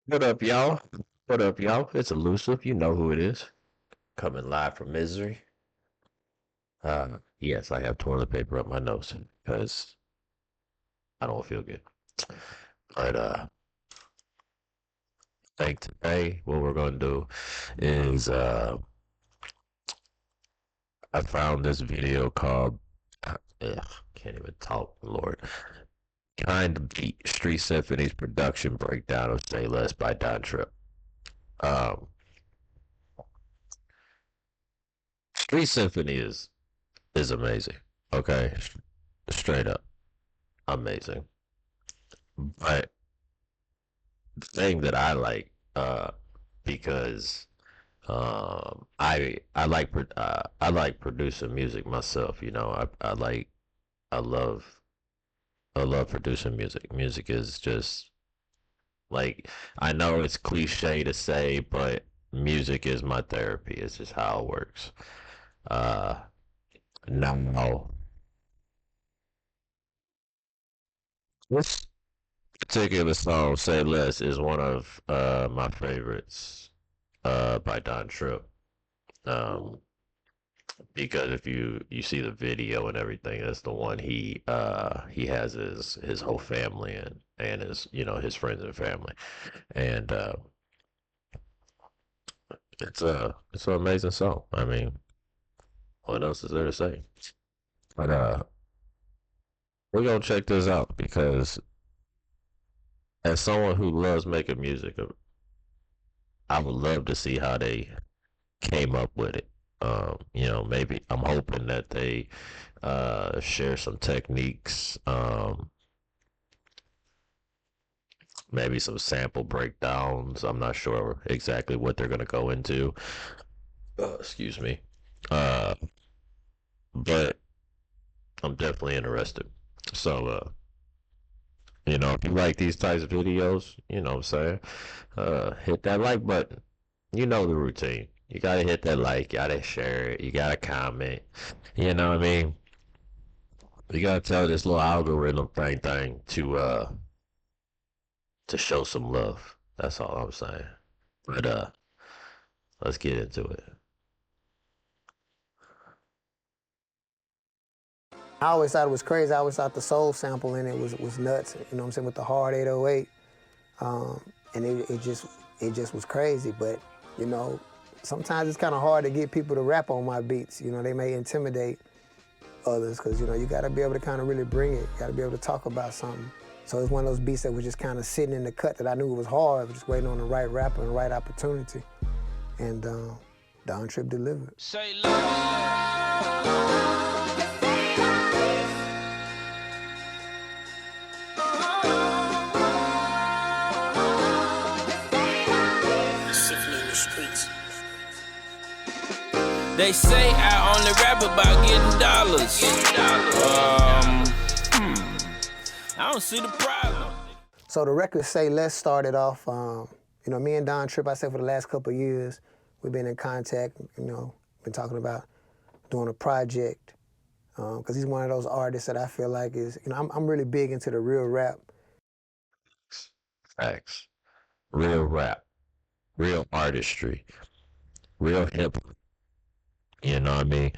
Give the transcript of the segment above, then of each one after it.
What up, y'all? What up, y'all? It's elusive. You know who it is. Coming live from misery. Yes, I have toilet paper up my nose because I don't feel good. But I think today what we're gonna do is I found this video called can't even talk, Lord. Kind of beat Street Symphony's production breakdown of Say Less by Don Tripp. Um, Street Symphony is amazing. Okay, straight up amazing. But the thing that I like, because I like producing music myself. You know, I love I love producing music. Music is just like, I know it's cliche to say, but music is my therapy. It's just how it works. Uh, Now this particular song, "Say Less," is one of my favorites by Don Tripp. Um, because if you see the video and everything, that's the one he has his whole family and his, his friends and family, and it's an amazing song. I mean, what else is there to say? But we're gonna check this out because as someone who loves making music, I would love to see how they came up with it. Maybe I'm hoping that they share some techniques, maybe some sample breakdowns. I'm not sure exactly what they're gonna go into. Excuse me. Uh, but I'm definitely interested. So, if you like these types of videos, you know what I'm saying, hit that like button. You know the routine. You gotta hit that like, you gotta share it, you gotta comment. You know what I mean? You gotta tell this little algorithm thing to show some love. That's all I'm saying. But let's get into it. I always thought it was crazy. I always thought the soul sample in it was nuts. You know what I'm saying, with the hard 808, and it just was crazy. But you know, sometimes it's kind of hard to get people to rap on my beats. You know, they may intimidate others because you got to be able to kind of really bring it. You got to be able to talk about something. So it's one of those beats that was just kind of sitting in the cut that I knew it was hard, just waiting on the right rapper and the right opportunity. And Don Tripp delivered. Say They say I only rap about getting dollars. I don't see the problem. So the record Say Less started off, me and Don Tripp, I said for the last couple of years, we've been in contact, been talking about doing a project, because he's one of those artists that I feel like is, I'm really big into the real rap. Facts. Real rap, real artistry, real hip hop. You know what I mean?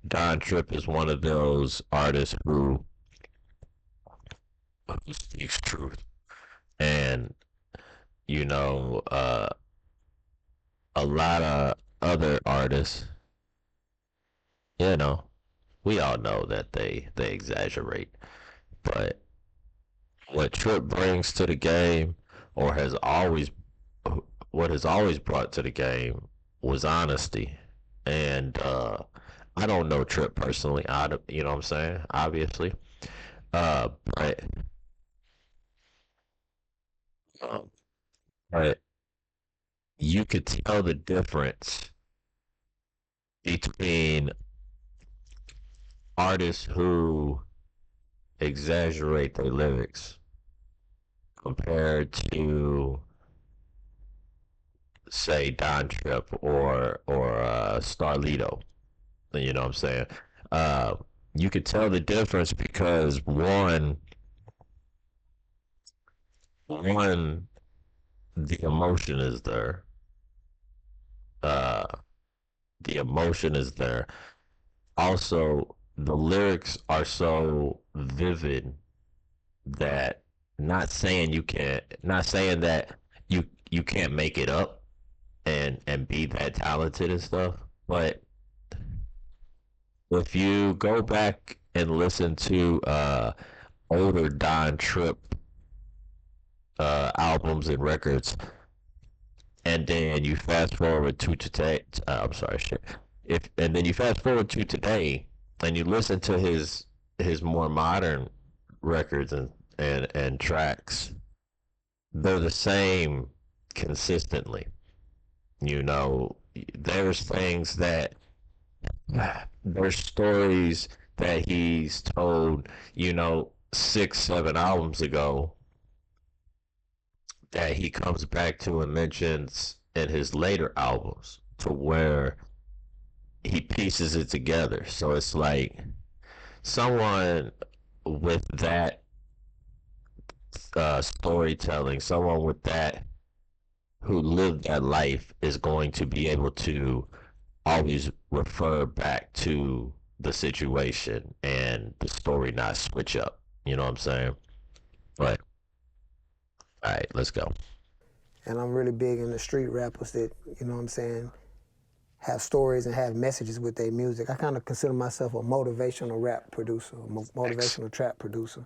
Don Tripp is one of those artists who speaks truth. And, you know, uh, a lot of other artists, you know, we all know that they exaggerate. But what Tripp brings to the game, or has always, what has always brought to the game, was honesty. And I don't know Tripp personally, you know what I'm saying? Obviously. But um, but you could tell the difference between artists who exaggerate their lyrics compared to, say, Don Tripp or Starlito. You know what I'm saying? Uh, you could tell the difference because one the emotion is there. Uh, the emotion is there. Also, the lyrics are so vivid that not saying that you can't make it up and be that talented and stuff, but if you go back and listen to older Don Trip albums and records, and then you fast forward to today. I'm sorry, shit. If and then you fast forward to today, and you listen to his more modern records and tracks, they're the same consistently. You know, there's things that there's stories that he's told, 6, 7 albums ago that he comes back to and mentions in his later albums to where he pieces it together. So it's like someone with that storytelling, someone with that who lived that life is going to be able to always refer back to the situation and the story not switch up. You know what I'm saying? But all right, let's go. And I'm really big into street rappers that, you know what I'm saying, have stories and have messages with their music. I kind of consider myself a motivational rap producer, a motivational trap producer.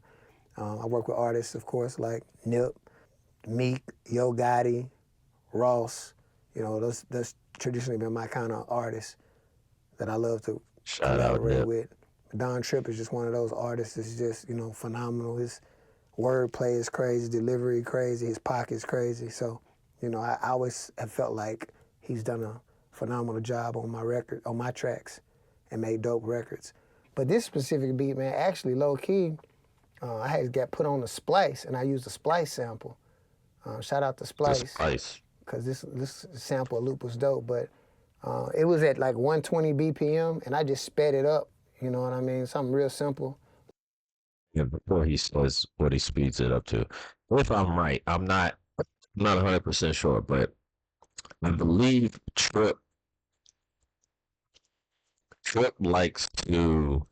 I work with artists, of course, like Nip, Meek, Yo Gotti, Ross. You know, that's traditionally been my kind of artists that I love to Shout out collaborate Nip. with. Don Tripp is just one of those artists that's just, phenomenal. His wordplay is crazy, delivery crazy, his pocket's crazy. So, I always have felt like he's done a phenomenal job on my tracks, and made dope records. But this specific beat, man, actually low key, I had got put on the splice, and I used a splice sample. Shout out to Splice, because this sample loop was dope. But it was at like 120 BPM, and I just sped it up. You know what I mean? Something real simple. Yeah, before he says what he speeds it up to. If I'm right, I'm not 100% sure, but I believe Trip likes to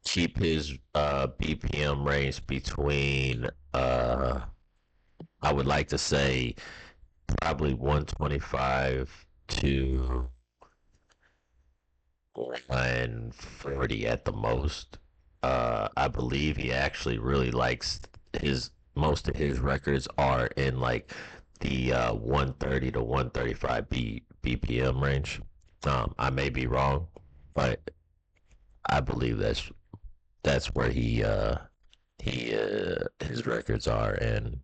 keep his BPM range between I would like to say probably 125 to 140 at the most. I believe he actually really likes most of his records are in like the 130 to 135 BPM range. I may be wrong, but I believe that's where his records are, and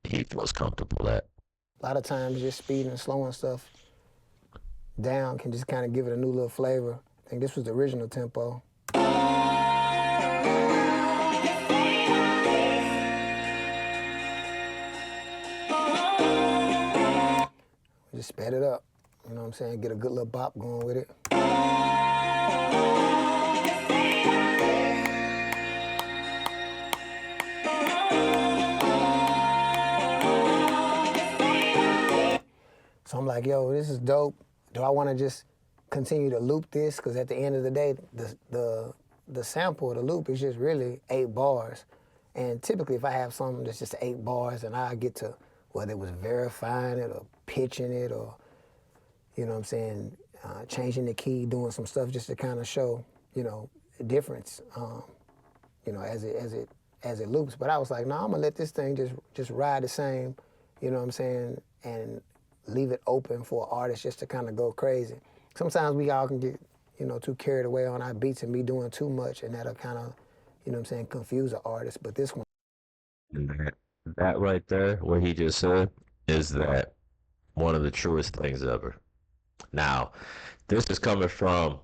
he feels comfortable at. A lot of times, just speeding and slowing stuff down can just kind of give it a new little flavor. I think this was the original tempo. Just sped it up, you know what I'm saying? Get a good little bop going with it. So I'm like, yo, this is dope. Do I want to just continue to loop this? Because at the end of the day, the sample of the loop is just really 8 bars. And typically, if I have something that's just 8 bars, and I get to, whether it was verifying it or pitching it or, you know what I'm saying, changing the key, doing some stuff just to kind of show, a difference, as it loops. But I was like, no, I'm gonna let this thing just ride the same, you know what I'm saying, and leave it open for artists just to kind of go crazy. Sometimes we all can get, too carried away on our beats and be doing too much, and that'll kind of, confuse the artist. But this one. And that right there, what he just said, is that one of the truest things ever. Now, this is coming from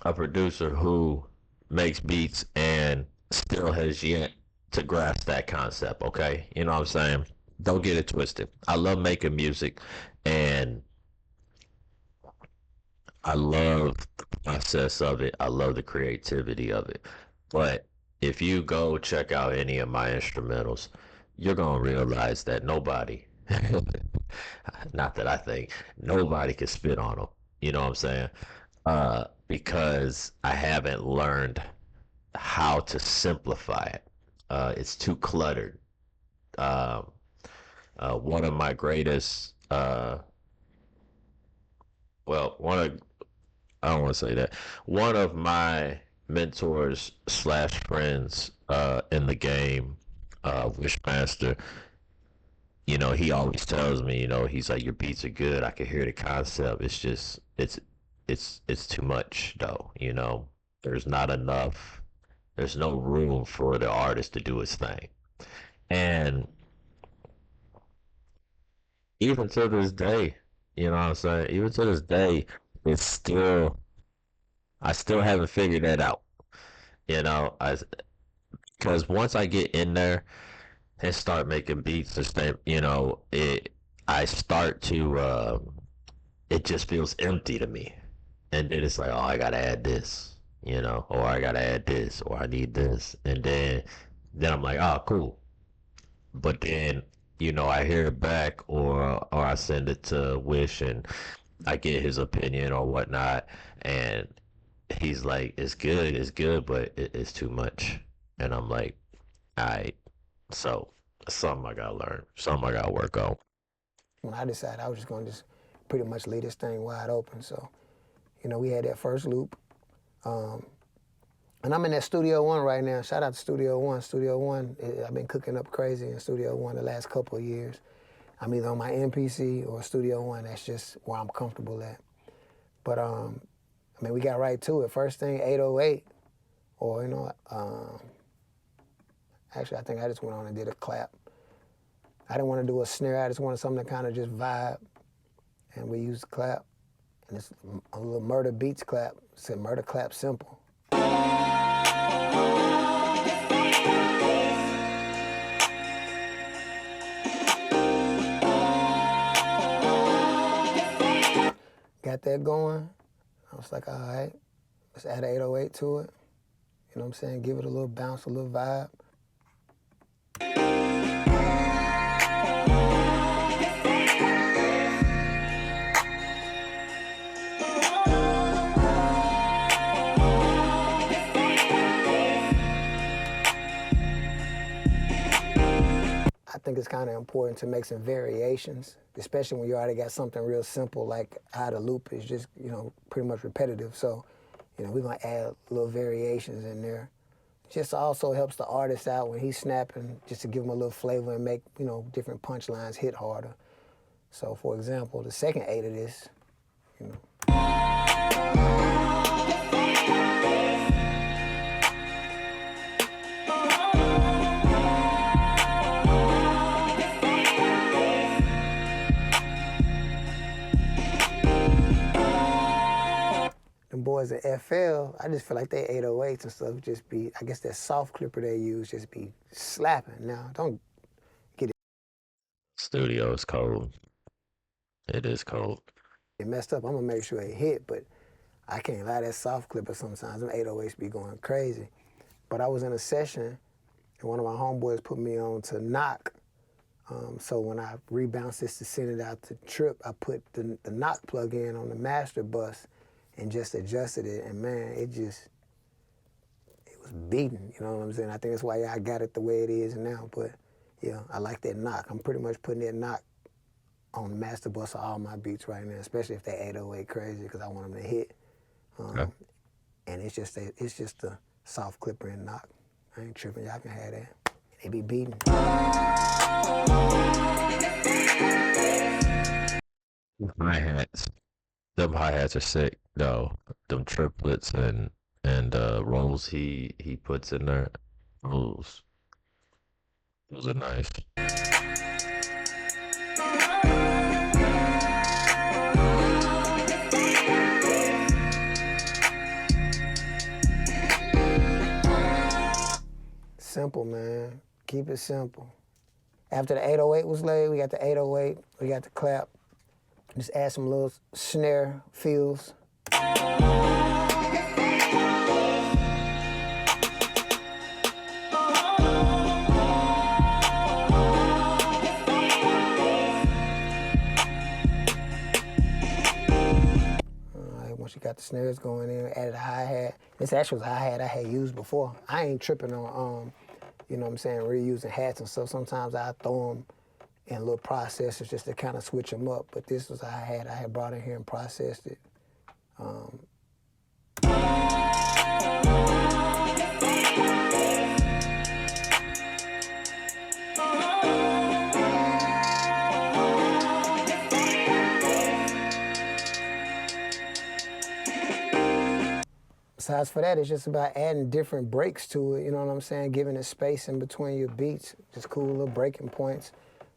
a producer who makes beats and still has yet to grasp that concept, okay? You know what I'm saying? Don't get it twisted. I love making music, and I love the process of it. I love the creativity of it. But if you go check out any of my instrumentals, you're going to realize that nobody Not that I think nobody can spit on them. You know what I'm saying? Because I haven't learned how to simplify it. It's too cluttered. Um, one of my greatest, well, one of I don't want to say that. One of my mentors slash friends in the game, Wishmaster, he always tells me, he's like, your beats are good. I can hear the concept. It's just, it's too much though. There's not enough. There's no room for the artist to do his thing. And even to this day, you know what I'm saying? Even to this day, it's still, I still haven't figured that out. I because once I get in there and start making beats and stuff, I start to it just feels empty to me. And then it's like, oh, I gotta add this, or I gotta add this, or I need this. And then I'm like, oh, cool. But then, I hear it back or I send it to Wish and I get his opinion or whatnot, and he's like, it's good, but it's too much. And I'm like, all right, so something I gotta learn, something I gotta work on. When I decided I was just gonna pretty much leave this thing wide open, so we had that first loop, and I'm in that Studio One right now. Shout out to Studio One. Studio One, I've been cooking up crazy in Studio One the last couple of years. I'm either on my MPC or Studio One. That's just where I'm comfortable at. But we got right to it. First thing, 808, or actually I think I just went on and did a clap. I didn't want to do a snare. I just wanted something to kind of just vibe, and we used the clap. And it's a little Murder Beats clap. It said Murder Clap Simple. Got that going. I was like, all right, let's add an 808 to it. You know what I'm saying? Give it a little bounce, a little vibe. I think it's kind of important to make some variations, especially when you already got something real simple like how the loop is just, pretty much repetitive. So, we're going to add little variations in there. Just also helps the artist out when he's snapping, just to give him a little flavor and make, different punchlines hit harder. So, for example, the second 8 of this, them boys at FL, I just feel like they 808s and stuff just be, I guess that soft clipper they use just be slapping. Now, don't get it. Studio is cold. It is cold. It messed up. I'm gonna make sure it hit, but I can't lie, that soft clipper sometimes, them 808s be going crazy. But I was in a session and one of my homeboys put me on to knock. So when I rebounced this to send it out to Trip, I put the knock plug in on the master bus and just adjusted it, and man, it was beating, you know what I'm saying? I think that's why I got it the way it is now, but yeah, I like that knock. I'm pretty much putting that knock on the master bus of all my beats right now, especially if they 808 crazy, because I want them to hit. Okay. And it's just a soft clipper and knock. I ain't tripping, y'all can have that. They be beating. Hi-hats. Them hi-hats are sick, though. Them triplets and rolls he puts in there. Those are nice. Simple, man. Keep it simple. After the 808 was laid, we got the 808, we got the clap. Just add some little snare fills. the snares going in, added a hi-hat. This actually was a hi-hat I had used before. I ain't tripping on, you know what I'm saying, reusing hats and stuff. Sometimes I throw them in little processors just to kind of switch them up. But this was a hi-hat I had brought in here and processed it. Besides for that, it's just about adding different breaks to it, you know what I'm saying? Giving it space in between your beats, just cool little breaking points,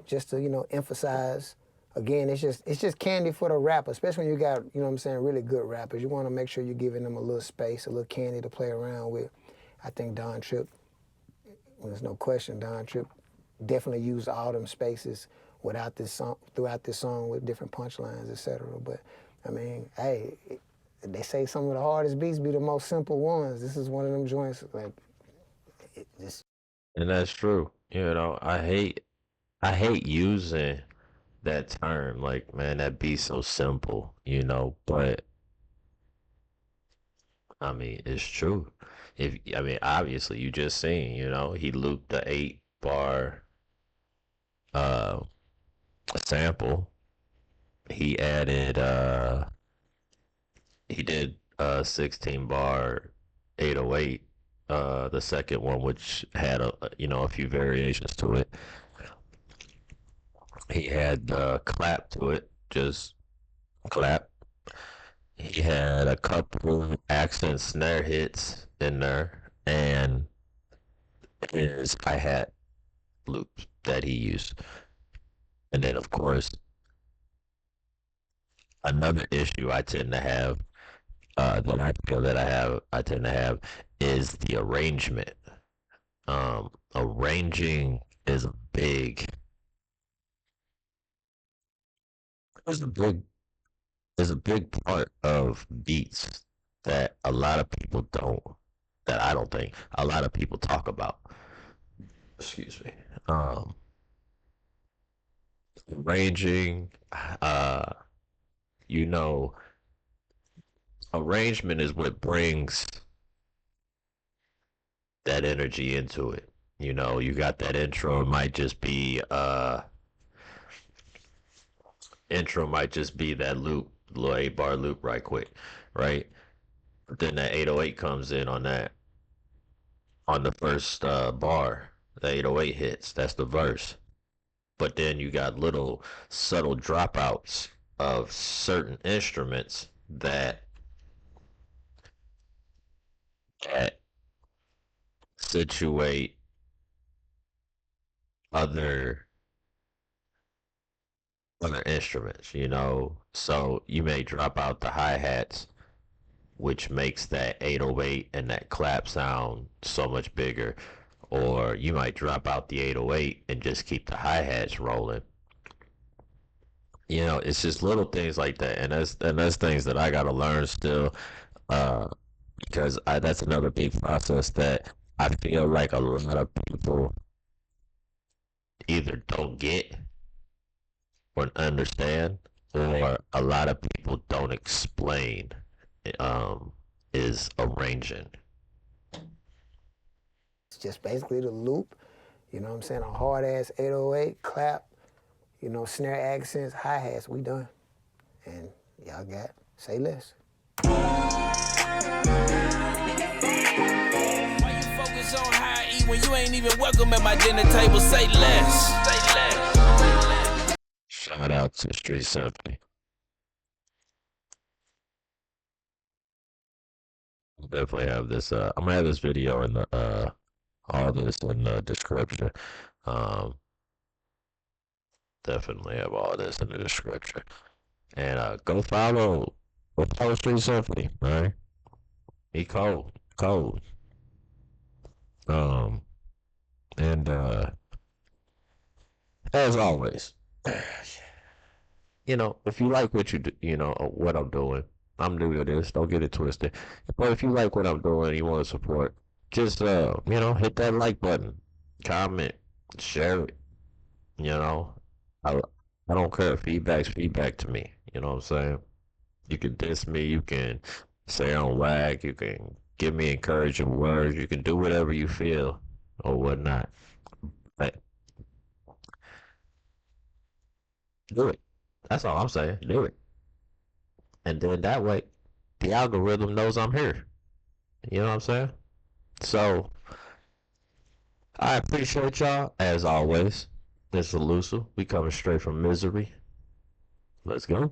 just to, you know, emphasize. Again, it's just candy for the rapper, especially when you got, you know what I'm saying, really good rappers. You want to make sure you're giving them a little space, a little candy to play around with. I think Don Tripp, there's no question, Don Tripp definitely used all them spaces without this song, throughout this song with different punchlines, etc. But I mean, hey, they say some of the hardest beats be the most simple ones. This is one of them joints, like, just. And that's true. You know, I hate using that term. Like, man, that beat's so simple, you know, but I mean, it's true. I mean, obviously, you just seen, you know, he looped the 8 bar uh sample. He added he did 16 bar 808, the second one, which had a few variations to it. He had clap to it, just clap. He had a couple accent snare hits in there, and his hi-hat loops that he used. And then, of course, another issue I tend to have, that I feel that I tend to have, is the arrangement. Arranging is a big, is a big, is a big part of beats that a lot of people don't, that I don't think a lot of people talk about. Excuse me. Um, Arranging, uh, you know, arrangement is what brings that energy into it. You know, you got that intro, it might just be that loop, little 8 bar loop right quick, right? But then that 808 comes in on the first bar. The 808 hits, that's the verse. But then you got little subtle dropouts of certain instruments that situate other other instruments, you know. So you may drop out the hi-hats, which makes that 808 and that clap sound so much bigger. Or you might drop out the 808 and just keep the hi-hats rolling. You know, it's just little things like that. And that's things that I gotta learn still. Uh because that's another big process that I feel like a lot of people either don't get or understand, or a lot of people don't explain, um, is arranging. It's just basically the loop, you know what I'm saying? A hard ass 808, clap, you know, snare accents, hi-hats, we done. And y'all got Say Less. Why you focus on how I eat when you ain't even welcome at my dinner table? Say less. Say less. Shout out to Street Symphony. Definitely have this. I'm gonna have this video in the all this in the description. Um, Definitely have all this in the description. And go follow Street Symphony, man. He cold, cold. Um, and as always, you know, if you like what you do, you know what I'm doing. I'm new to this. Don't get it twisted. But if you like what I'm doing, and you want to support, just hit that like button, comment, share it. You know, I I don't care. Feedback's feedback to me. You know what I'm saying? You can diss me. You can say on WAG. You can give me encouraging words. You can do whatever you feel or whatnot. But do it. That's all I'm saying. Do it. And then that way, the algorithm knows I'm here. You know what I'm saying? So, I appreciate y'all, as always. This is Elusive. We coming straight from misery. Let's go.